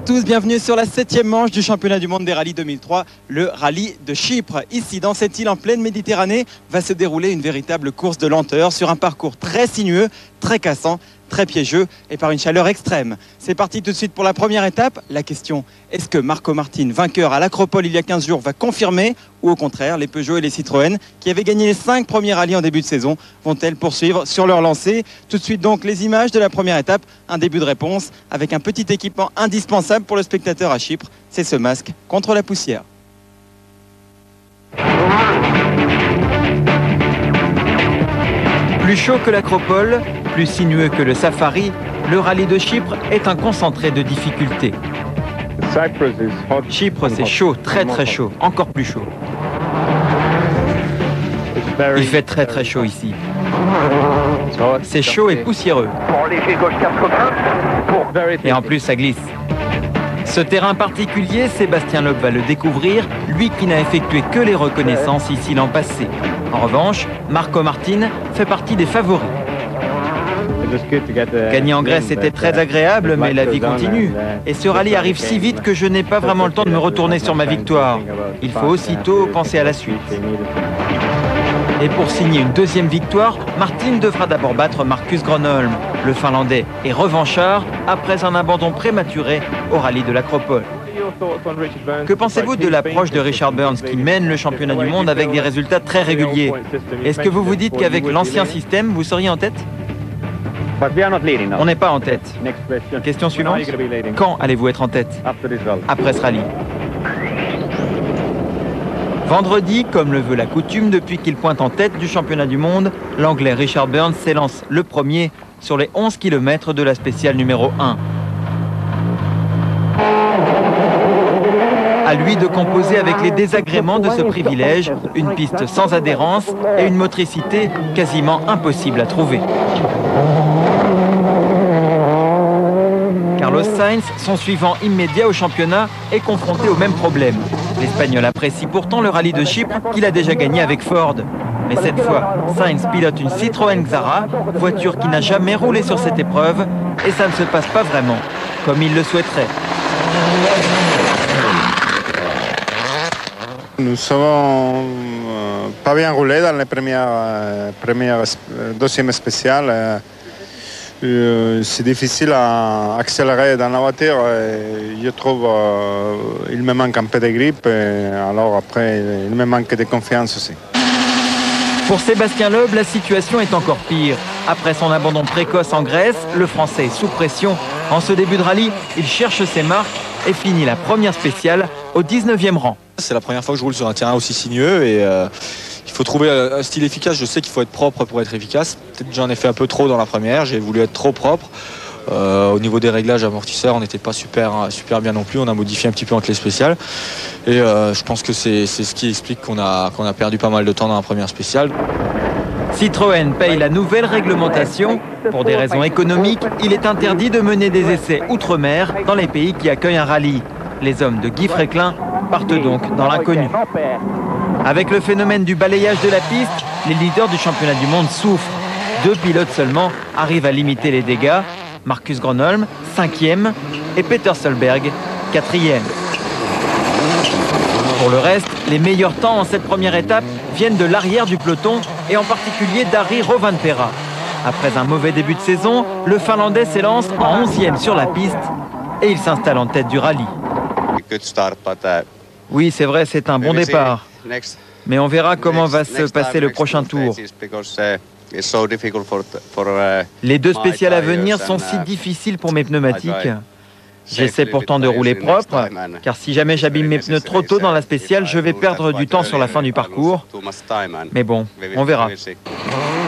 tous, bienvenue sur la 7e manche du championnat du monde des rallyes 2003, le rallye de Chypre. Ici, dans cette île en pleine Méditerranée, va se dérouler une véritable course de lenteur sur un parcours très sinueux, très cassant, très piégeux et par une chaleur extrême. C'est parti tout de suite pour la première étape. La question, est-ce que Marco Martin, vainqueur à l'Acropole il y a 15 jours, va confirmer ou au contraire, les Peugeot et les Citroën qui avaient gagné les 5 premiers rallyes en début de saison, vont-elles poursuivre sur leur lancée? Tout de suite donc les images de la première étape, un début de réponse avec un petit équipement indispensable pour le spectateur à Chypre, c'est ce masque contre la poussière. Plus chaud que l'Acropole, plus sinueux que le Safari, le rallye de Chypre est un concentré de difficultés. Chypre, c'est chaud, très très chaud, encore plus chaud. Il fait très très chaud ici. C'est chaud et poussiéreux. Et en plus, ça glisse. Ce terrain particulier, Sébastien Loeb va le découvrir, lui qui n'a effectué que les reconnaissances ici l'an passé. En revanche, Marco Martin fait partie des favoris. Gagner en Grèce était très agréable, mais la vie continue. Et ce rallye arrive si vite que je n'ai pas vraiment le temps de me retourner sur ma victoire. Il faut aussitôt penser à la suite. Et pour signer une deuxième victoire, Martin devra d'abord battre Marcus Gronholm. Le Finlandais est revanchard après un abandon prématuré au rallye de l'Acropole. Que pensez-vous de l'approche de Richard Burns qui mène le championnat du monde avec des résultats très réguliers? Est-ce que vous vous dites qu'avec l'ancien système, vous seriez en tête? On n'est pas en tête. Question suivante. Quand allez-vous être en tête? Après ce rallye. Vendredi, comme le veut la coutume, depuis qu'il pointe en tête du championnat du monde, l'Anglais Richard Burns s'élance le premier sur les 11 km de la spéciale numéro 1. À lui de composer avec les désagréments de ce privilège, une piste sans adhérence et une motricité quasiment impossible à trouver. Carlos Sainz, son suivant immédiat au championnat, est confronté au même problème. L'Espagnol apprécie pourtant le rallye de Chypre qu'il a déjà gagné avec Ford. Mais cette fois, Sainz pilote une Citroën Xara, voiture qui n'a jamais roulé sur cette épreuve, et ça ne se passe pas vraiment comme il le souhaiterait. Nous savons pas bien roulé dans les deuxième spéciale. C'est difficile à accélérer dans la voiture. Je trouve qu'il me manque un peu de grippe. Alors après, il me manque de confiance aussi. Pour Sébastien Loeb, la situation est encore pire. Après son abandon précoce en Grèce, le Français est sous pression. En ce début de rallye, il cherche ses marques et finit la première spéciale au 19e rang. C'est la première fois que je roule sur un terrain aussi sinueux et il faut trouver un style efficace. Je sais qu'il faut être propre pour être efficace. Peut-être que j'en ai fait un peu trop dans la première, j'ai voulu être trop propre. Au niveau des réglages amortisseurs, on n'était pas super bien non plus. On a modifié un petit peu entre les spéciales. Et je pense que c'est ce qui explique qu'on a perdu pas mal de temps dans la première spéciale. Citroën paye la nouvelle réglementation. Pour des raisons économiques, il est interdit de mener des essais outre-mer dans les pays qui accueillent un rallye. Les hommes de Guy Fréquelin partent donc dans l'inconnu. Avec le phénomène du balayage de la piste, les leaders du championnat du monde souffrent. 2 pilotes seulement arrivent à limiter les dégâts. Marcus Gronholm, 5e, et Peter Solberg, 4e. Pour le reste, les meilleurs temps en cette première étape viennent de l'arrière du peloton et en particulier d'Ari Rovanperä. Après un mauvais début de saison, le Finlandais s'élance en 11e sur la piste et il s'installe en tête du rallye. Oui, c'est vrai, c'est un bon départ. Mais on verra comment va se passer le prochain tour. Les 2 spéciales à venir sont si difficiles pour mes pneumatiques. J'essaie pourtant de rouler propre, car si jamais j'abîme mes pneus trop tôt dans la spéciale, je vais perdre du temps sur la fin du parcours. Mais bon, on verra.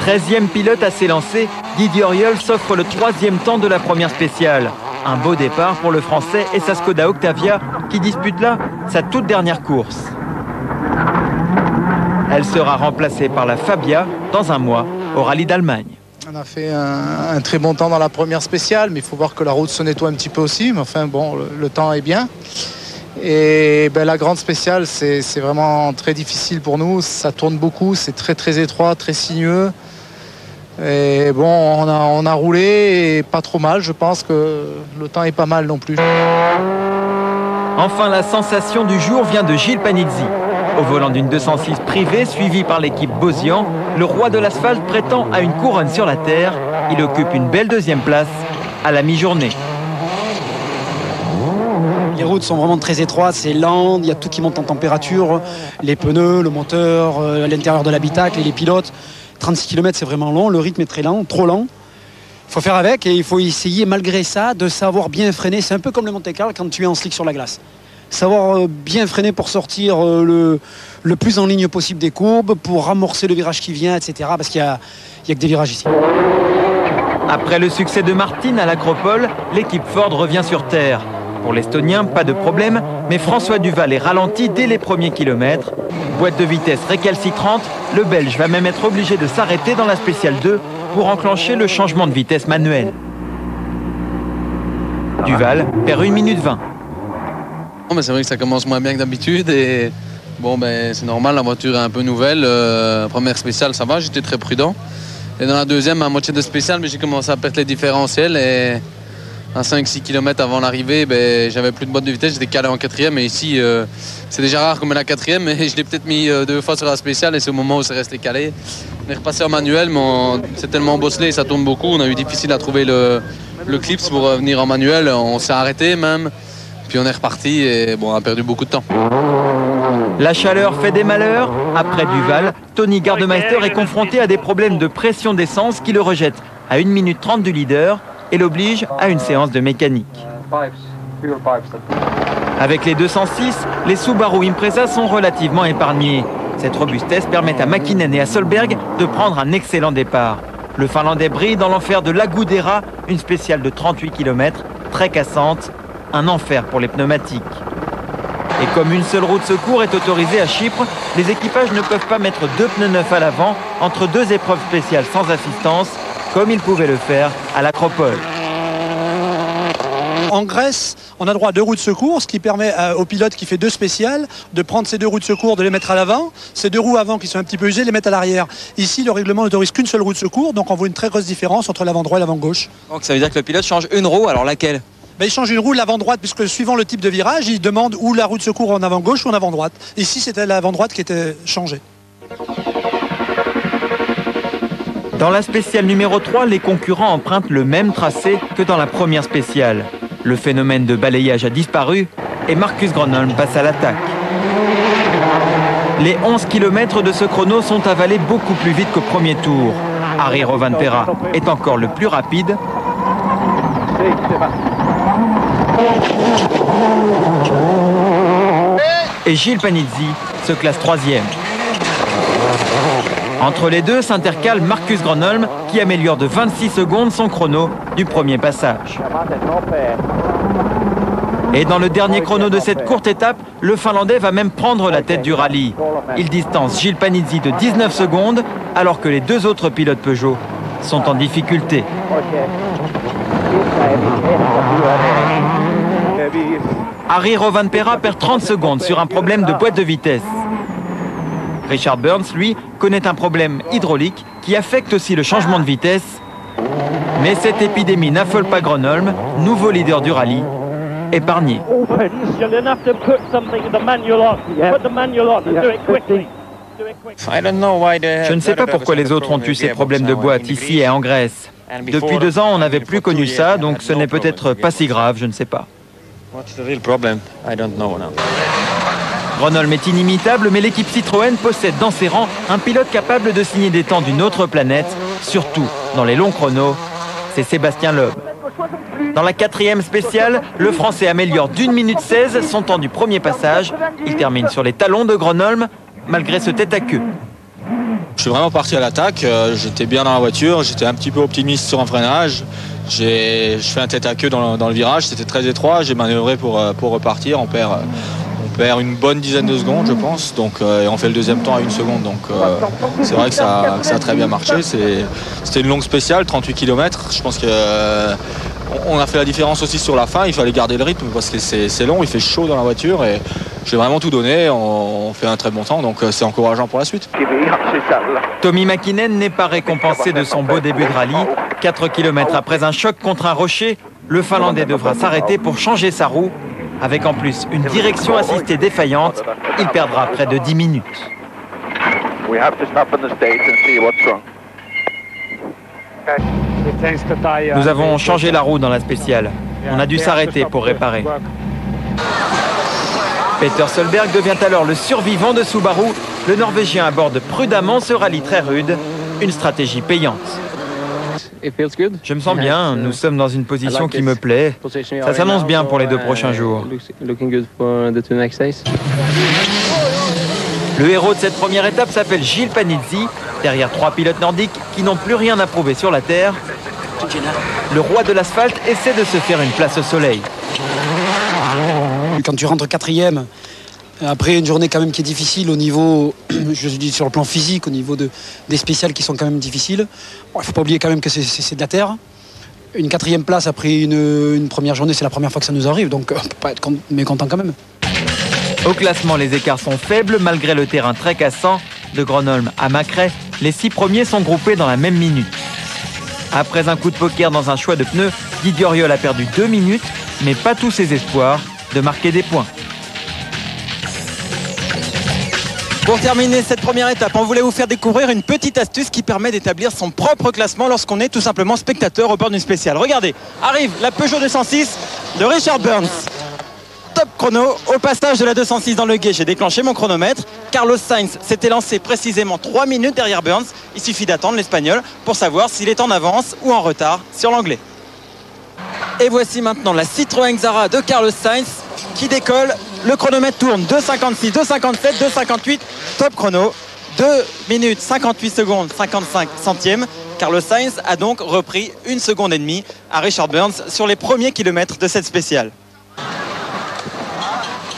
13e pilote à s'élancer, Didier Auriol s'offre le 3e temps de la première spéciale. Un beau départ pour le Français et sa Skoda Octavia, qui dispute là sa toute dernière course. Elle sera remplacée par la Fabia dans un mois au rallye d'Allemagne. On a fait un très bon temps dans la première spéciale, mais il faut voir que la route se nettoie un petit peu aussi. Mais enfin, bon, le temps est bien. Et la grande spéciale, c'est vraiment très difficile pour nous. Ça tourne beaucoup, c'est très très étroit, très sinueux. Et bon, on a roulé et pas trop mal. Je pense que le temps est pas mal non plus. Enfin, la sensation du jour vient de Gilles Panizzi. Au volant d'une 206 privée, suivi par l'équipe Bosian, le roi de l'asphalte prétend à une couronne sur la terre. Il occupe une belle deuxième place à la mi-journée. Les routes sont vraiment très étroites, c'est lent, il y a tout qui monte en température, les pneus, le moteur, l'intérieur de l'habitacle et les pilotes. 36 km c'est vraiment long, le rythme est très lent, trop lent. Il faut faire avec et il faut essayer malgré ça de savoir bien freiner. C'est un peu comme le Monte-Carlo quand tu es en slick sur la glace. Savoir bien freiner pour sortir le plus en ligne possible des courbes, pour amorcer le virage qui vient, etc. Parce qu'il n'y a que des virages ici. Après le succès de Martin à l'Acropole, l'équipe Ford revient sur terre. Pour l'Estonien, pas de problème, mais François Duval est ralenti dès les premiers kilomètres. Boîte de vitesse récalcitrante, le Belge va même être obligé de s'arrêter dans la spéciale 2 pour enclencher le changement de vitesse manuel. Duval perd 1 minute 20. C'est vrai que ça commence moins bien que d'habitude et bon, c'est normal, la voiture est un peu nouvelle. Première spéciale, ça va, j'étais très prudent. Et dans la deuxième, à moitié de spéciale, j'ai commencé à perdre les différentiels et à 5-6 km avant l'arrivée, j'avais plus de boîte de vitesse, j'étais calé en quatrième. Et ici, c'est déjà rare qu'on met la quatrième, mais je l'ai peut-être mis 2 fois sur la spéciale et c'est au moment où c'est resté calé. On est repassé en manuel, mais c'est tellement bosselé et ça tourne beaucoup. On a eu difficile à trouver le clips pour revenir en manuel. On s'est arrêté même. Puis on est reparti et on a perdu beaucoup de temps. La chaleur fait des malheurs. Après Duval, Tony Gardemeister est confronté à des problèmes de pression d'essence qui le rejettent à 1 minute 30 du leader et l'oblige à une séance de mécanique. Avec les 206, les Subaru Impreza sont relativement épargnés. Cette robustesse permet à Mäkinen et à Solberg de prendre un excellent départ. Le Finlandais brille dans l'enfer de l'Agudera, une spéciale de 38 km, très cassante. Un enfer pour les pneumatiques. Et comme une seule roue de secours est autorisée à Chypre, les équipages ne peuvent pas mettre 2 pneus neufs à l'avant entre 2 épreuves spéciales sans assistance, comme ils pouvaient le faire à l'Acropole. En Grèce, on a droit à 2 roues de secours, ce qui permet au pilote qui fait 2 spéciales de prendre ces 2 roues de secours, de les mettre à l'avant. Ces 2 roues avant qui sont un petit peu usées, les mettre à l'arrière. Ici, le règlement n'autorise qu'une seule roue de secours, donc on voit une très grosse différence entre l'avant droit et l'avant gauche. Donc ça veut dire que le pilote change une roue, alors laquelle ? Il change une roue l'avant droite, puisque suivant le type de virage, il demande où la roue de secours en avant gauche ou en avant droite. Ici, c'était l'avant droite qui était changée. Dans la spéciale numéro 3, les concurrents empruntent le même tracé que dans la première spéciale. Le phénomène de balayage a disparu et Marcus Gronholm passe à l'attaque. Les 11 km de ce chrono sont avalés beaucoup plus vite qu'au premier tour. Harry Rovanperä est encore le plus rapide. Et Gilles Panizzi se classe 3e. Entre les deux s'intercale Marcus Gronholm qui améliore de 26 secondes son chrono du premier passage. Et dans le dernier chrono de cette courte étape, le Finlandais va même prendre la tête du rallye. Il distance Gilles Panizzi de 19 secondes alors que les 2 autres pilotes Peugeot sont en difficulté. Harry Rovanperä perd 30 secondes sur un problème de boîte de vitesse. Richard Burns, lui, connaît un problème hydraulique qui affecte aussi le changement de vitesse. Mais cette épidémie n'affole pas Gronholm, nouveau leader du rallye, épargné. Je ne sais pas pourquoi les autres ont eu ces problèmes de boîte ici et en Grèce. Depuis 2 ans, on n'avait plus connu ça, donc ce n'est peut-être pas si grave, je ne sais pas. Gronholm est inimitable, mais l'équipe Citroën possède dans ses rangs un pilote capable de signer des temps d'une autre planète, surtout dans les longs chronos. C'est Sébastien Loeb. Dans la 4e spéciale, le Français améliore d'1 minute 16 son temps du premier passage. Il termine sur les talons de Gronholm, malgré ce tête à queue. Je suis vraiment parti à l'attaque, j'étais bien dans la voiture, j'étais un petit peu optimiste sur un freinage. Je fais un tête à queue dans le virage, c'était très étroit, j'ai manœuvré pour repartir, on perd une bonne dizaine de secondes je pense, donc, et on fait le deuxième temps à 1 seconde, donc c'est vrai que ça a très bien marché. C'était une longue spéciale, 38 km, je pense qu'on a fait la différence aussi sur la fin, il fallait garder le rythme parce que c'est long, il fait chaud dans la voiture et j'ai vraiment tout donné, on fait un très bon temps, donc c'est encourageant pour la suite. Tommi Mäkinen n'est pas récompensé de son beau début de rallye. 4 km après un choc contre un rocher, le Finlandais devra s'arrêter pour changer sa roue. Avec en plus une direction assistée défaillante, il perdra près de 10 minutes. Nous avons changé la roue dans la spéciale. On a dû s'arrêter pour réparer. Peter Solberg devient alors le survivant de Subaru. Le Norvégien aborde prudemment ce rallye très rude, une stratégie payante. Je me sens bien, nous sommes dans une position qui me plaît. Ça s'annonce bien pour les 2 prochains jours. Le héros de cette première étape s'appelle Gilles Panizzi, derrière 3 pilotes nordiques qui n'ont plus rien à prouver sur la terre. Le roi de l'asphalte essaie de se faire une place au soleil. Quand tu rentres 4e, après une journée quand même qui est difficile au niveau, je dis sur le plan physique, au niveau des spéciales qui sont quand même difficiles, il ne faut pas oublier quand même que c'est de la terre. Une 4e place après une première journée, c'est la première fois que ça nous arrive, donc on ne peut pas être mécontent quand même. Au classement, les écarts sont faibles malgré le terrain très cassant. De Grönholm à Macrae, les 6 premiers sont groupés dans la même minute. Après un coup de poker dans un choix de pneus, Didier Auriol a perdu 2 minutes, mais pas tous ses espoirs de marquer des points. Pour terminer cette première étape, on voulait vous faire découvrir une petite astuce qui permet d'établir son propre classement lorsqu'on est tout simplement spectateur au bord d'une spéciale. Regardez, arrive la Peugeot 206 de Richard Burns. Top chrono, au passage de la 206 dans le guet, j'ai déclenché mon chronomètre. Carlos Sainz s'était lancé précisément 3 minutes derrière Burns. Il suffit d'attendre l'Espagnol pour savoir s'il est en avance ou en retard sur l'Anglais. Et voici maintenant la Citroën Xara de Carlos Sainz qui décolle. Le chronomètre tourne 2,56, 2,57, 2,58. Top chrono, 2 minutes 58 secondes 55 centièmes. Carlos Sainz a donc repris 1,5 seconde à Richard Burns sur les premiers kilomètres de cette spéciale.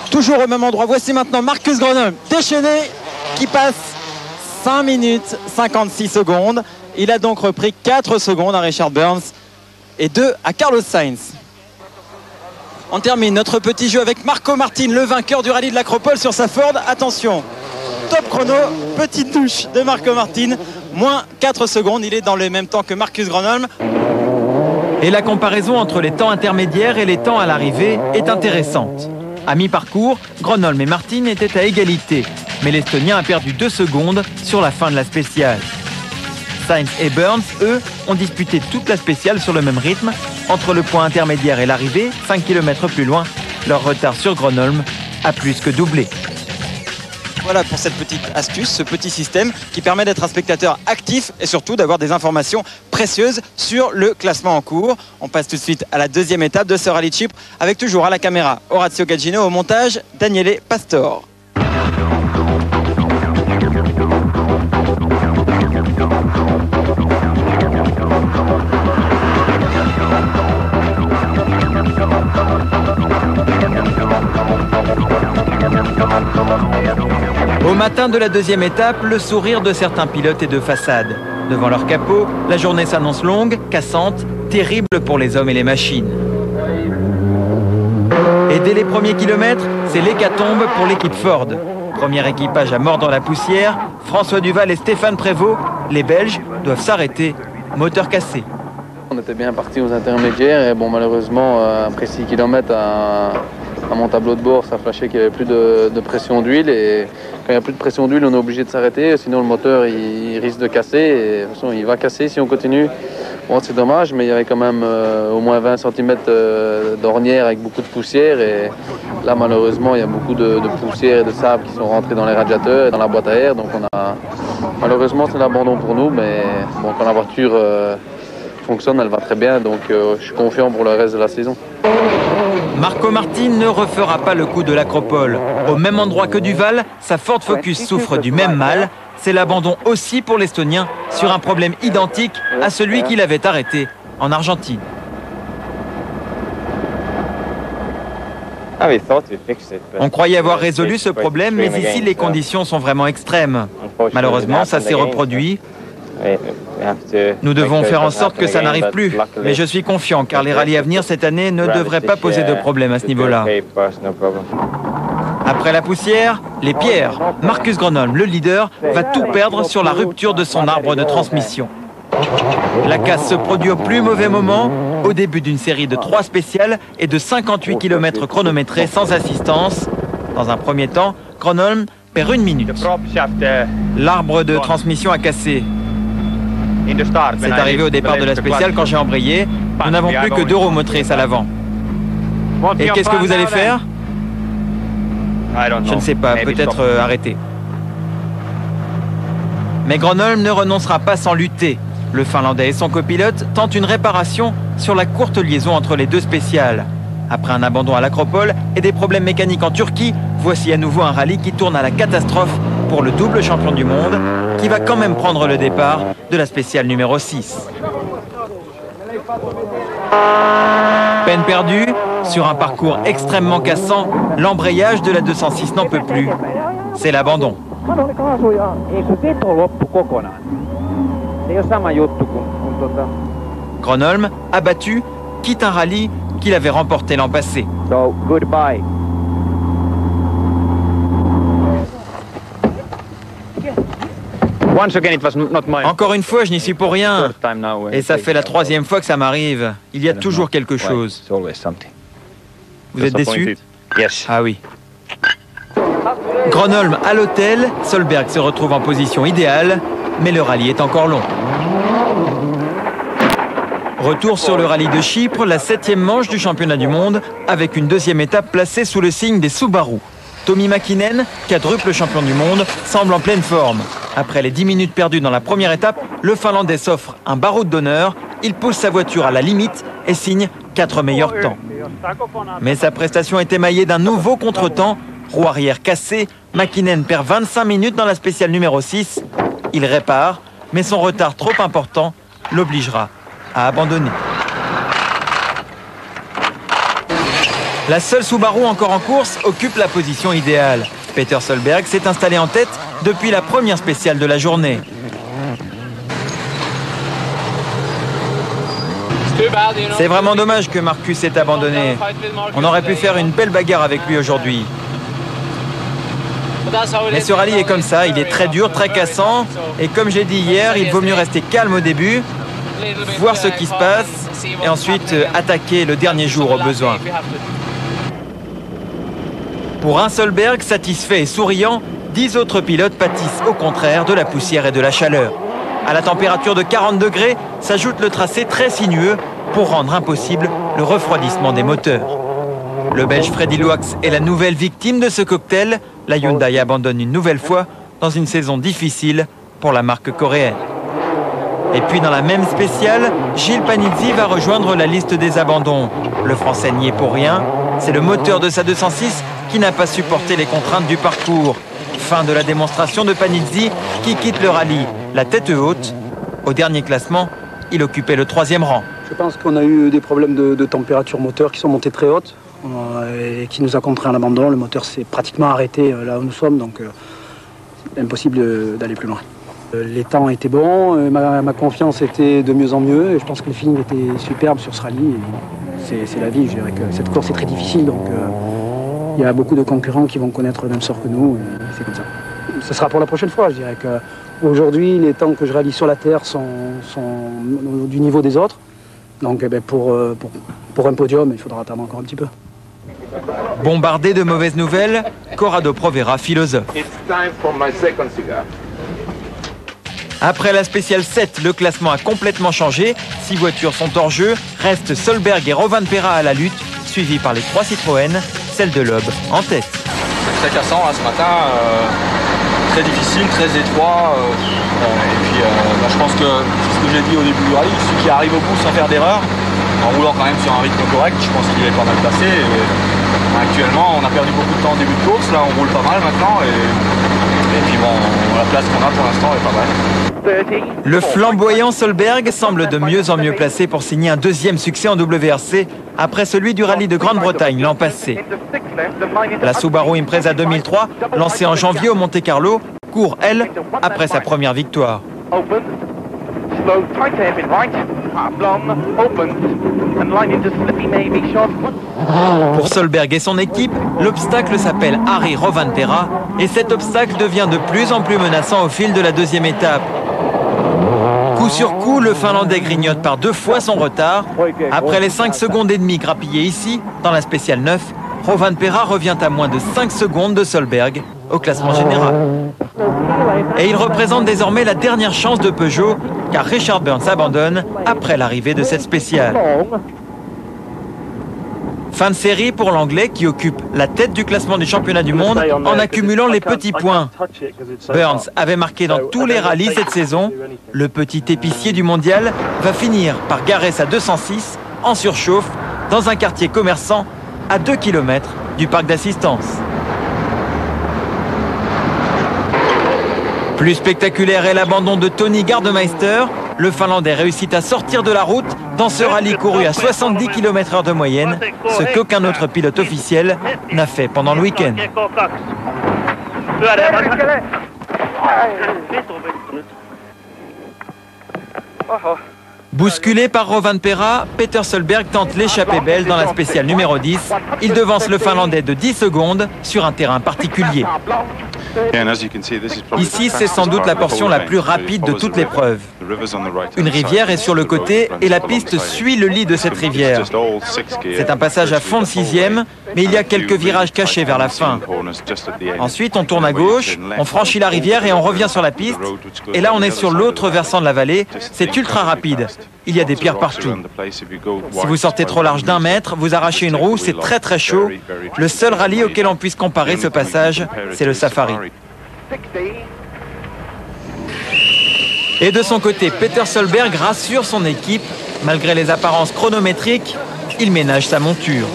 Toujours au même endroit, voici maintenant Marcus Grönholm déchaîné qui passe 5 minutes 56 secondes. Il a donc repris 4 secondes à Richard Burns et 2 à Carlos Sainz. On termine notre petit jeu avec Marco Martin, le vainqueur du rallye de l'Acropole sur sa Ford. Attention, top chrono, petite touche de Marco Martin, moins 4 secondes. Il est dans le même temps que Marcus Grönholm. Et la comparaison entre les temps intermédiaires et les temps à l'arrivée est intéressante. À mi-parcours, Grönholm et Martin étaient à égalité, mais l'Estonien a perdu 2 secondes sur la fin de la spéciale. Sainz et Burns, eux, ont disputé toute la spéciale sur le même rythme. Entre le point intermédiaire et l'arrivée, 5 km plus loin, leur retard sur Grönholm a plus que doublé. Voilà pour cette petite astuce, ce petit système qui permet d'être un spectateur actif et surtout d'avoir des informations précieuses sur le classement en cours. On passe tout de suite à la 2e étape de ce rallye de Chypre avec toujours à la caméra Orazio Gaggino, au montage Daniele Pastor. Au matin de la 2e étape, le sourire de certains pilotes est de façade. Devant leur capot, la journée s'annonce longue, cassante, terrible pour les hommes et les machines. Et dès les premiers kilomètres, c'est l'hécatombe pour l'équipe Ford. Premier équipage à mordre la poussière, François Duval et Stéphane Prévost, les Belges, doivent s'arrêter, moteur cassé. On était bien partis aux intermédiaires et bon, malheureusement, après 6 km à mon tableau de bord, ça flashait qu'il n'y avait plus de pression d'huile. Et quand il n'y a plus de pression d'huile, on est obligé de s'arrêter, sinon le moteur il risque de casser. Et de toute façon, il va casser si on continue. Bon, c'est dommage, mais il y avait quand même au moins 20 cm d'ornière avec beaucoup de poussière. Et là, malheureusement, il y a beaucoup de poussière et de sable qui sont rentrés dans les radiateurs et dans la boîte à air. Donc malheureusement, c'est l'abandon pour nous. Mais bon, quand la voiture fonctionne, elle va très bien. Donc je suis confiant pour le reste de la saison. Marco Martin ne refera pas le coup de l'Acropole. Au même endroit que Duval, sa Ford Focus souffre du même mal. C'est l'abandon aussi pour l'Estonien sur un problème identique à celui qu'il avait arrêté en Argentine. On croyait avoir résolu ce problème, mais ici les conditions sont vraiment extrêmes. Malheureusement, ça s'est reproduit. Nous devons faire en sorte que ça n'arrive plus. Mais je suis confiant car les rallyes à venir cette année ne devraient pas poser de problème à ce niveau-là. Après la poussière, les pierres. Marcus Grönholm, le leader, va tout perdre sur la rupture de son arbre de transmission. La casse se produit au plus mauvais moment. au début d'une série de 3 spéciales et de 58 km chronométrés sans assistance. Dans un premier temps, Gronholm perd 1 minute. L'arbre de transmission a cassé. C'est arrivé au départ de la spéciale quand j'ai embrayé. Nous n'avons plus que 2 roues motrices à l'avant. Et qu'est-ce que vous allez faire? Je ne sais pas, peut-être arrêter. Mais Gronholm ne renoncera pas sans lutter. Le Finlandais et son copilote tentent une réparation sur la courte liaison entre les 2 spéciales. Après un abandon à l'Acropole et des problèmes mécaniques en Turquie, voici à nouveau un rallye qui tourne à la catastrophe pour le double champion du monde, qui va quand même prendre le départ de la spéciale numéro 6. Peine perdue, sur un parcours extrêmement cassant, l'embrayage de la 206 n'en peut plus. C'est l'abandon. Gronholm, abattu, quitte un rallye qu'il avait remporté l'an passé. Encore une fois, je n'y suis pour rien. Et ça fait la 3e fois que ça m'arrive. Il y a toujours quelque chose. Vous êtes déçu? Ah oui. Gronholm à l'hôtel, Solberg se retrouve en position idéale, mais le rallye est encore long. Retour sur le rallye de Chypre, la 7e manche du championnat du monde, avec une 2e étape placée sous le signe des Subaru. Tommi Mäkinen, quadruple champion du monde, semble en pleine forme. Après les 10 minutes perdues dans la première étape, le Finlandais s'offre un baroud d'honneur. Il pousse sa voiture à la limite et signe 4 meilleurs temps. Mais sa prestation est émaillée d'un nouveau contretemps. Roue arrière cassée, Mäkinen perd 25 minutes dans la spéciale numéro 6. Il répare, mais son retard trop important l'obligera à abandonner. La seule Subaru encore en course occupe la position idéale. Peter Solberg s'est installé en tête depuis la première spéciale de la journée. C'est vraiment dommage que Marcus ait abandonné. On aurait pu faire une belle bagarre avec lui aujourd'hui. Mais ce rallye est comme ça, il est très dur, très cassant. Et comme j'ai dit hier, il vaut mieux rester calme au début, voir ce qui se passe et ensuite attaquer le dernier jour au besoin. Pour un Solberg satisfait et souriant, 10 autres pilotes pâtissent au contraire de la poussière et de la chaleur. À la température de 40 degrés s'ajoute le tracé très sinueux pour rendre impossible le refroidissement des moteurs. Le Belge Freddy Loax est la nouvelle victime de ce cocktail. La Hyundai abandonne une nouvelle fois dans une saison difficile pour la marque coréenne. Et puis dans la même spéciale, Gilles Panizzi va rejoindre la liste des abandons. Le Français n'y est pour rien. C'est le moteur de sa 206 qui n'a pas supporté les contraintes du parcours. Fin de la démonstration de Panizzi qui quitte le rallye, la tête haute. Au dernier classement, il occupait le 3e rang. Je pense qu'on a eu des problèmes de température moteur qui sont montés très hautes et qui nous a contraints à l'abandon. Le moteur s'est pratiquement arrêté là où nous sommes, donc c'est impossible d'aller plus loin. Les temps étaient bons, ma confiance était de mieux en mieux et je pense que le feeling était superbe sur ce rallye. C'est la vie, je dirais que cette course est très difficile, donc il y a beaucoup de concurrents qui vont connaître le même sort que nous, c'est comme ça. Ce sera pour la prochaine fois, je dirais qu'aujourd'hui, les temps que je réalise sur la Terre sont du niveau des autres. Donc pour un podium, il faudra attendre encore un petit peu. Bombardé de mauvaises nouvelles, Corrado Provera philosophe. Après la spéciale 7, le classement a complètement changé. 6 voitures sont hors jeu. Restent Solberg et Rovanperä à la lutte, suivis par les 3 Citroën, celle de Loeb en tête. Très cassant ce matin, très difficile, très étroit. Et puis je pense que c'est ce que j'ai dit au début du rallye, celui qui arrive au bout sans faire d'erreur, en roulant quand même sur un rythme correct, je pense qu'il est pas mal placé. Actuellement, on a perdu beaucoup de temps au début de course, là on roule pas mal maintenant. Et puis bon, la place qu'on a pour l'instant est pas mal. Le flamboyant Solberg semble de mieux en mieux placé pour signer un 2e succès en WRC après celui du rallye de Grande-Bretagne l'an passé. La Subaru Impreza 2003, lancée en janvier au Monte-Carlo, court, elle, après sa première victoire. Pour Solberg et son équipe, l'obstacle s'appelle Harry Rovanperä et cet obstacle devient de plus en plus menaçant au fil de la 2e étape. Coup sur coup, le Finlandais grignote par 2 fois son retard. Après les 5 secondes et demie grappillées ici, dans la spéciale 9, Rovanperä revient à moins de 5 secondes de Solberg au classement général. Et il représente désormais la dernière chance de Peugeot, car Richard Burns abandonne après l'arrivée de cette spéciale. Fin de série pour l'Anglais qui occupe la tête du classement du championnat du monde en accumulant les petits points. Burns avait marqué dans tous les rallyes cette saison. Le petit épicier du mondial va finir par garer sa 206 en surchauffe dans un quartier commerçant à 2 km du parc d'assistance. Plus spectaculaire est l'abandon de Tony Gardemeister. Le Finlandais réussit à sortir de la route dans ce rallye couru à 70 km/h de moyenne, ce qu'aucun autre pilote officiel n'a fait pendant le week-end. Bousculé par Rovanperä, Peter Solberg tente l'échappée belle dans la spéciale numéro 10. Il devance le Finlandais de 10 secondes sur un terrain particulier. Ici, c'est sans doute la portion la plus rapide de toute l'épreuve. Une rivière est sur le côté et la piste suit le lit de cette rivière. C'est un passage à fond de 6e, mais il y a quelques virages cachés vers la fin. Ensuite, on tourne à gauche, on franchit la rivière et on revient sur la piste. Et là, on est sur l'autre versant de la vallée. C'est ultra rapide. Il y a des pierres partout. Si vous sortez trop large d'1 mètre, vous arrachez une roue, c'est très très chaud. Le seul rallye auquel on puisse comparer ce passage, c'est le Safari. Et de son côté, Peter Solberg rassure son équipe. Malgré les apparences chronométriques, il ménage sa monture.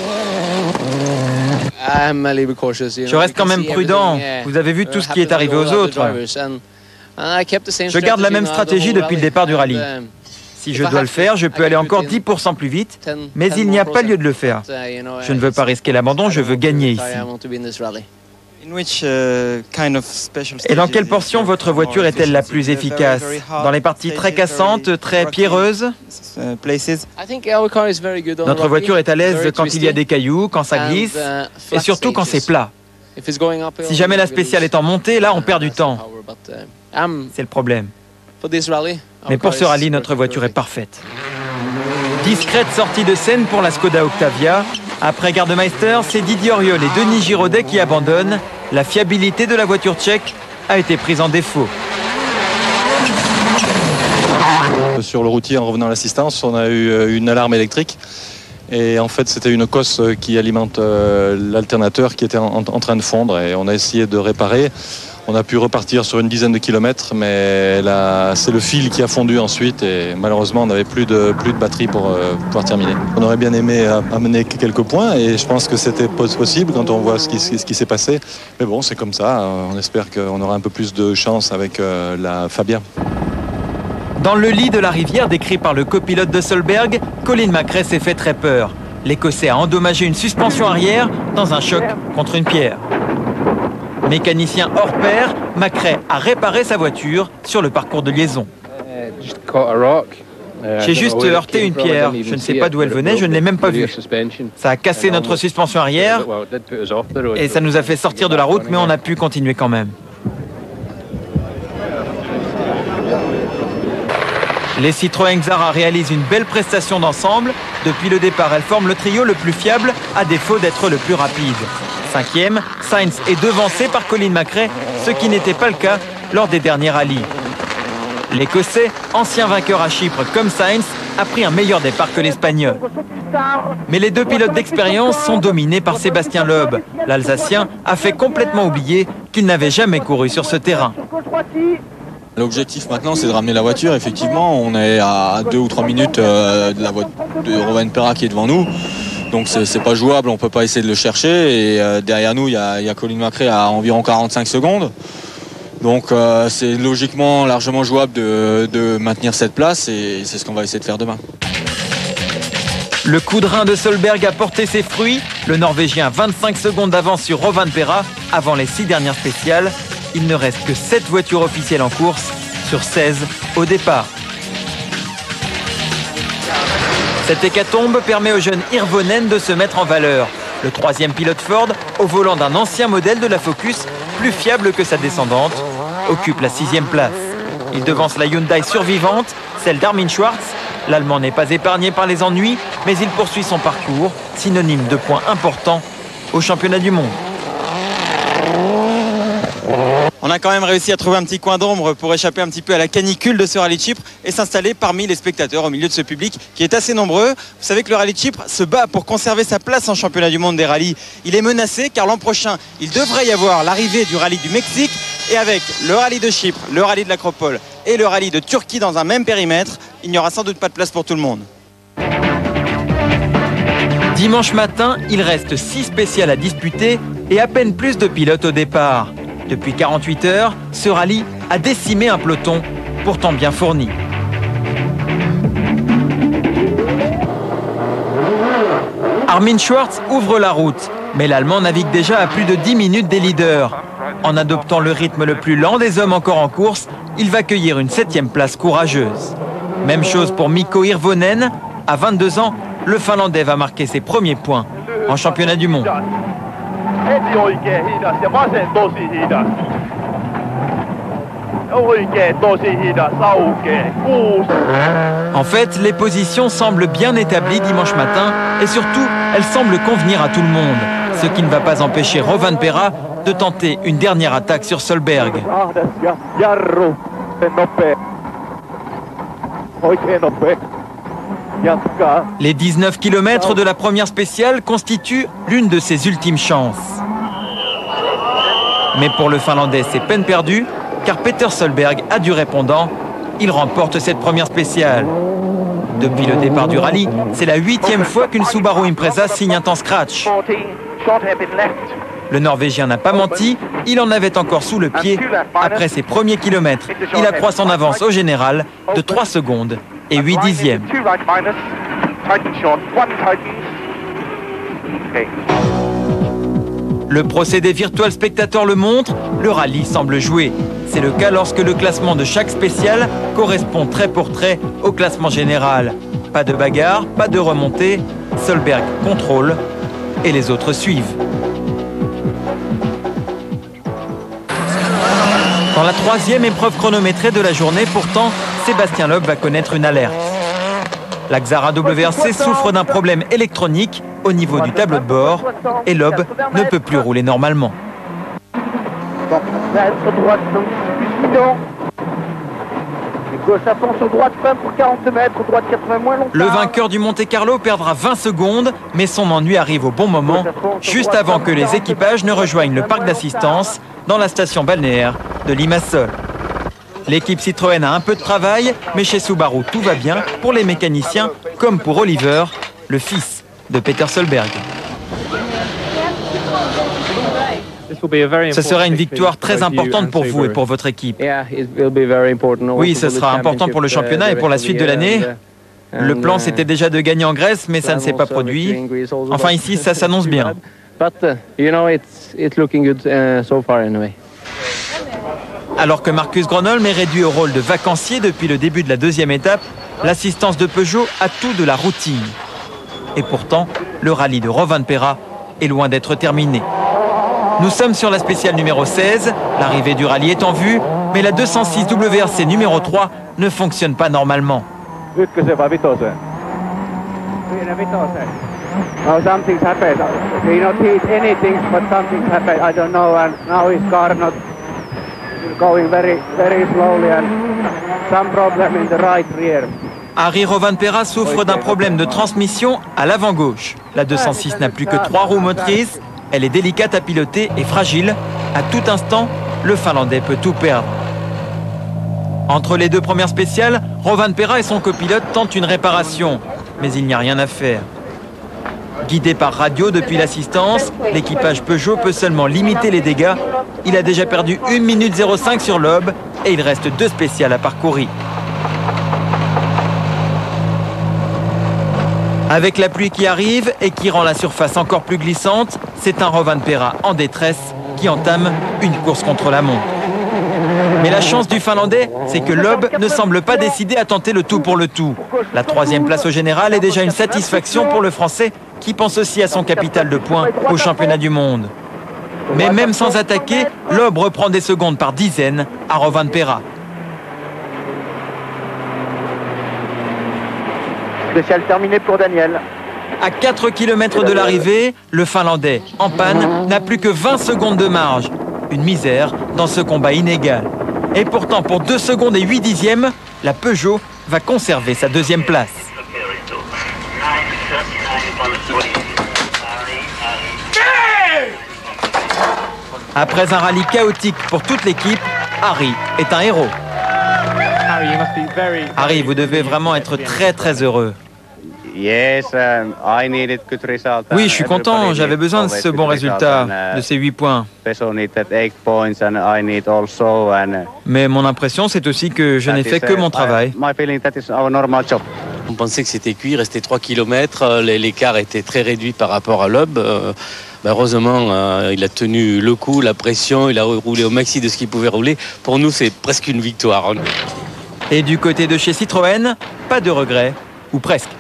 Je reste quand même prudent. Vous avez vu tout ce qui est arrivé aux autres. Je garde la même stratégie depuis le départ du rallye. Si je dois le faire, je peux aller encore 10% plus vite, mais il n'y a pas lieu de le faire. Je ne veux pas risquer l'abandon, je veux gagner ici. Et dans quelle portion votre voiture est-elle la plus efficace? Dans les parties très cassantes, très pierreuses? Notre voiture est à l'aise quand il y a des cailloux, quand ça glisse, et surtout quand c'est plat. Si jamais la spéciale est en montée, là on perd du temps. C'est le problème. Mais pour ce rallye, notre voiture est parfaite. Discrète sortie de scène pour la Skoda Octavia. Après Gardemeister, c'est Didier Auriol et Denis Giraudet qui abandonnent. La fiabilité de la voiture tchèque a été prise en défaut. Sur le routier, en revenant à l'assistance, on a eu une alarme électrique. Et en fait, c'était une cosse qui alimente l'alternateur qui était en train de fondre. Et on a essayé de réparer. On a pu repartir sur une dizaine de kilomètres, mais là, c'est le fil qui a fondu ensuite. Et malheureusement, on n'avait plus de batterie pour pouvoir terminer. On aurait bien aimé amener quelques points. Et je pense que c'était possible quand on voit ce qui s'est passé. Mais bon, c'est comme ça. On espère qu'on aura un peu plus de chance avec la Fabia. Dans le lit de la rivière décrit par le copilote de Solberg, Colin McRae s'est fait très peur. L'Écossais a endommagé une suspension arrière dans un choc contre une pierre. Mécanicien hors pair, McRae a réparé sa voiture sur le parcours de liaison. J'ai juste heurté une pierre. Je ne sais pas d'où elle venait, je ne l'ai même pas vue. Ça a cassé notre suspension arrière et ça nous a fait sortir de la route, mais on a pu continuer quand même. Les Citroën Xara réalisent une belle prestation d'ensemble. Depuis le départ, elles forment le trio le plus fiable, à défaut d'être le plus rapide. 5e, Sainz est devancé par Colin McRae, ce qui n'était pas le cas lors des derniers rallyes. L'Écossais, ancien vainqueur à Chypre comme Sainz, a pris un meilleur départ que l'Espagnol. Mais les deux pilotes d'expérience sont dominés par Sébastien Loeb. L'Alsacien a fait complètement oublier qu'il n'avait jamais couru sur ce terrain. L'objectif maintenant, c'est de ramener la voiture. Effectivement, on est à 2 ou 3 minutes de la voiture de Rovanperä qui est devant nous. Donc c'est pas jouable, on peut pas essayer de le chercher. Et derrière nous, il y a Colin McRae à environ 45 secondes. Donc c'est logiquement largement jouable de maintenir cette place et c'est ce qu'on va essayer de faire demain. Le coup de rein de Solberg a porté ses fruits. Le Norvégien a 25 secondes d'avance sur Rovanperä avant les 6 dernières spéciales. Il ne reste que 7 voitures officielles en course sur 16 au départ. Cette hécatombe permet au jeune Hirvonen de se mettre en valeur. Le 3e pilote Ford, au volant d'un ancien modèle de la Focus, plus fiable que sa descendante, occupe la 6e place. Il devance la Hyundai survivante, celle d'Armin Schwarz. L'Allemand n'est pas épargné par les ennuis, mais il poursuit son parcours, synonyme de points importants au championnat du monde. On a quand même réussi à trouver un petit coin d'ombre pour échapper un petit peu à la canicule de ce rallye de Chypre et s'installer parmi les spectateurs au milieu de ce public qui est assez nombreux. Vous savez que le rallye de Chypre se bat pour conserver sa place en championnat du monde des rallyes. Il est menacé car l'an prochain, il devrait y avoir l'arrivée du rallye du Mexique et avec le rallye de Chypre, le rallye de l'Acropole et le rallye de Turquie dans un même périmètre, il n'y aura sans doute pas de place pour tout le monde. Dimanche matin, il reste 6 spéciales à disputer et à peine plus de pilotes au départ. Depuis 48 heures, ce rallye a décimé un peloton, pourtant bien fourni. Armin Schwarz ouvre la route, mais l'Allemand navigue déjà à plus de 10 minutes des leaders. En adoptant le rythme le plus lent des hommes encore en course, il va cueillir une 7e place courageuse. Même chose pour Mikko Hirvonen. À 22 ans, le Finlandais va marquer ses premiers points en championnat du monde. En fait, les positions semblent bien établies dimanche matin et surtout, elles semblent convenir à tout le monde. Ce qui ne va pas empêcher Rovanperä de tenter une dernière attaque sur Solberg. Les 19 km de la première spéciale constituent l'une de ses ultimes chances. Mais pour le Finlandais, c'est peine perdue, car Peter Solberg a du répondant. Il remporte cette première spéciale. Depuis le départ du rallye, c'est la 8e fois qu'une Subaru Impreza signe un temps scratch. Le Norvégien n'a pas menti, il en avait encore sous le pied. Après ses premiers kilomètres, il accroît son avance au général de 3 secondes et 8 dixièmes. Le procédé virtuel spectateur le montre, le rallye semble joué. C'est le cas lorsque le classement de chaque spéciale correspond trait pour trait au classement général. Pas de bagarre, pas de remontée, Solberg contrôle et les autres suivent. Dans la 3e épreuve chronométrée de la journée, pourtant, Sébastien Loeb va connaître une alerte. La Xara WRC souffre d'un problème électronique au niveau du tableau de bord et Loeb ne peut plus rouler normalement. Le vainqueur du Monte Carlo perdra 20 secondes, mais son ennui arrive au bon moment, juste avant que les équipages ne rejoignent le parc d'assistance dans la station balnéaire de Limassol. L'équipe Citroën a un peu de travail, mais chez Subaru tout va bien pour les mécaniciens comme pour Oliver, le fils de Peter Solberg. Ce sera une victoire très importante pour vous et pour votre équipe. Oui, ce sera important pour le championnat et pour la suite de l'année. Le plan, c'était déjà de gagner en Grèce, mais ça ne s'est pas produit. Enfin, ici, ça s'annonce bien. Alors que Marcus Gronholm est réduit au rôle de vacancier depuis le début de la 2e étape, l'assistance de Peugeot a tout de la routine. Et pourtant, le rallye de Rovanperä est loin d'être terminé. Nous sommes sur la spéciale numéro 16, l'arrivée du rallye est en vue, mais la 206 WRC numéro 3 ne fonctionne pas normalement. Harry Rovanperä souffre d'un problème de transmission à l'avant gauche. La 206 n'a plus que 3 roues motrices. Elle est délicate à piloter et fragile. À tout instant, le Finlandais peut tout perdre. Entre les 2 premières spéciales, Rovanperä et son copilote tentent une réparation. Mais il n'y a rien à faire. Guidé par radio depuis l'assistance, l'équipage Peugeot peut seulement limiter les dégâts. Il a déjà perdu 1 minute 05 sur Loeb et il reste 2 spéciales à parcourir. Avec la pluie qui arrive et qui rend la surface encore plus glissante, c'est un Rovanperä en détresse qui entame une course contre la montre. Mais la chance du Finlandais, c'est que Loeb ne semble pas décidé à tenter le tout pour le tout. La 3e place au général est déjà une satisfaction pour le Français qui pense aussi à son capital de points au championnat du monde. Mais même sans attaquer, Loeb reprend des secondes par dizaines à Rovanperä. Spécial terminé pour Daniel. À 4 km de l'arrivée, le Finlandais, en panne, n'a plus que 20 secondes de marge. Une misère dans ce combat inégal. Et pourtant, pour 2 secondes et 8 dixièmes, la Peugeot va conserver sa deuxième place. Après un rallye chaotique pour toute l'équipe, Harry est un héros. Harry, vous devez vraiment être très heureux. Oui, je suis content, j'avais besoin de ce bon résultat, de ces 8 points. Mais mon impression, c'est aussi que je n'ai fait que mon travail. On pensait que c'était cuit, il restait 3 km, l'écart était très réduit par rapport à l'Aube. Heureusement, il a tenu le coup, la pression, il a roulé au maxi de ce qu'il pouvait rouler. Pour nous, c'est presque une victoire. Et du côté de chez Citroën, pas de regret, ou presque.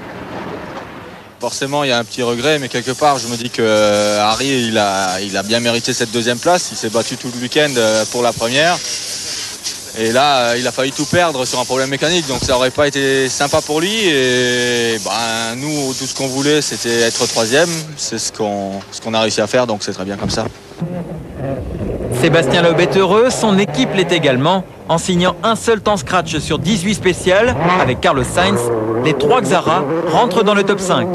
Forcément, il y a un petit regret, mais quelque part, je me dis que Harry, il a bien mérité cette deuxième place. Il s'est battu tout le week-end pour la première. Et là, il a failli tout perdre sur un problème mécanique, donc ça n'aurait pas été sympa pour lui. Et nous, tout ce qu'on voulait, c'était être troisième. C'est ce qu'on a réussi à faire, donc c'est très bien comme ça. Sébastien Loeb est heureux, son équipe l'est également. En signant un seul temps scratch sur 18 spéciales, avec Carlos Sainz, les 3 Xara rentrent dans le top 5.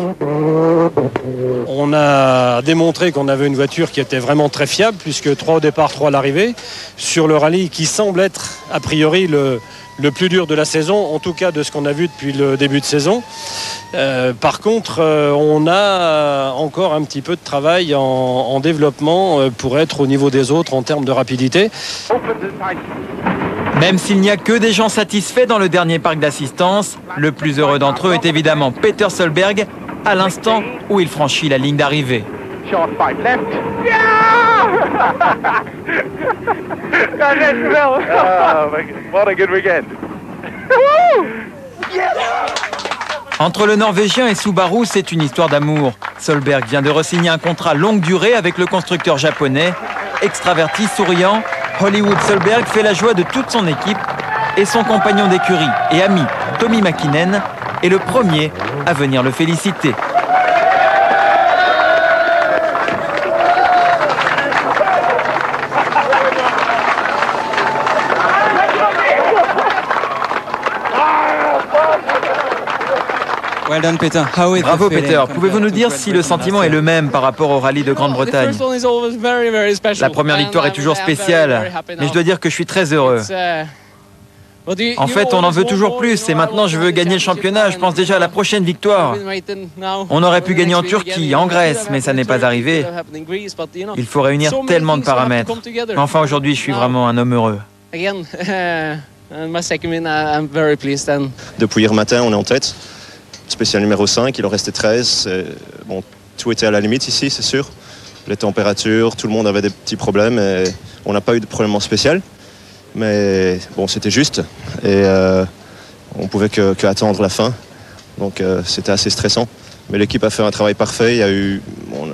On a démontré qu'on avait une voiture qui était vraiment très fiable, puisque 3 au départ, 3 à l'arrivée, sur le rallye qui semble être a priori le plus dur de la saison, en tout cas de ce qu'on a vu depuis le début de saison. Par contre, on a encore un petit peu de travail en développement pour être au niveau des autres en termes de rapidité. Même s'il n'y a que des gens satisfaits dans le dernier parc d'assistance, le plus heureux d'entre eux est évidemment Peter Solberg, à l'instant où il franchit la ligne d'arrivée. Entre le Norvégien et Subaru, c'est une histoire d'amour. Solberg vient de re-signer un contrat longue durée avec le constructeur japonais. Extraverti, souriant, Hollywood Solberg fait la joie de toute son équipe et son compagnon d'écurie et ami, Tommi Mäkinen, est le premier à venir le féliciter. Well done, Peter. Bravo Peter. Pouvez-vous nous dire si le sentiment est le même par rapport au rallye de Grande-Bretagne? La première victoire est toujours spéciale, mais je dois dire que je suis très heureux. En fait, on en veut toujours plus et maintenant je veux gagner le championnat. Je pense déjà à la prochaine victoire. On aurait pu gagner en Turquie, en Grèce, mais ça n'est pas arrivé. Il faut réunir tellement de paramètres. Enfin, aujourd'hui, je suis vraiment un homme heureux. Depuis hier matin, on est en tête. Spécial numéro 5, il en restait 13. Bon, tout était à la limite ici, c'est sûr. Les températures, tout le monde avait des petits problèmes et on n'a pas eu de problème en spécial. Mais bon, c'était juste et on pouvait que attendre la fin. Donc c'était assez stressant. Mais l'équipe a fait un travail parfait.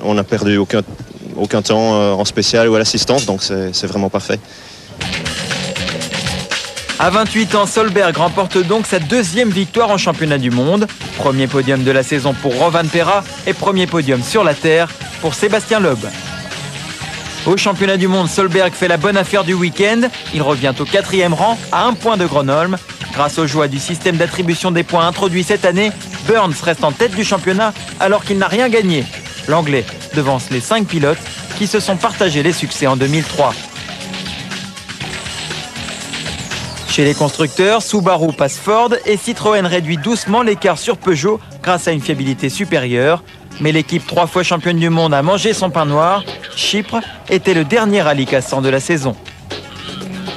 On n'a perdu aucun temps en spécial ou à l'assistance, donc c'est vraiment parfait. À 28 ans, Solberg remporte donc sa deuxième victoire en championnat du monde. Premier podium de la saison pour Rovanperä et premier podium sur la terre pour Sébastien Loeb. Au championnat du monde, Solberg fait la bonne affaire du week-end. Il revient au 4e rang à 1 point de Grönholm. Grâce aux joies du système d'attribution des points introduit cette année, Burns reste en tête du championnat alors qu'il n'a rien gagné. L'Anglais devance les 5 pilotes qui se sont partagés les succès en 2003. Chez les constructeurs, Subaru passe Ford et Citroën réduit doucement l'écart sur Peugeot grâce à une fiabilité supérieure. Mais l'équipe 3 fois championne du monde a mangé son pain noir. Chypre était le dernier rallye cassant de la saison.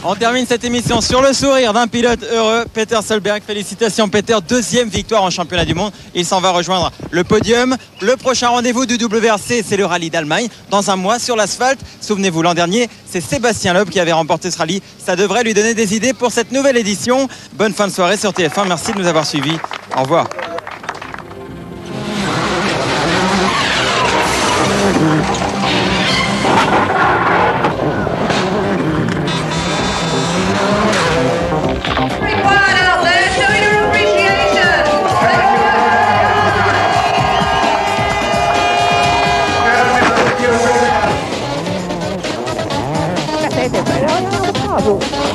On termine cette émission sur le sourire d'un pilote heureux, Peter Solberg. Félicitations Peter, deuxième victoire en championnat du monde. Il s'en va rejoindre le podium. Le prochain rendez-vous du WRC, c'est le rallye d'Allemagne. Dans un mois sur l'asphalte. Souvenez-vous, l'an dernier, c'est Sébastien Loeb qui avait remporté ce rallye. Ça devrait lui donner des idées pour cette nouvelle édition. Bonne fin de soirée sur TF1. Merci de nous avoir suivis. Au revoir. chaud.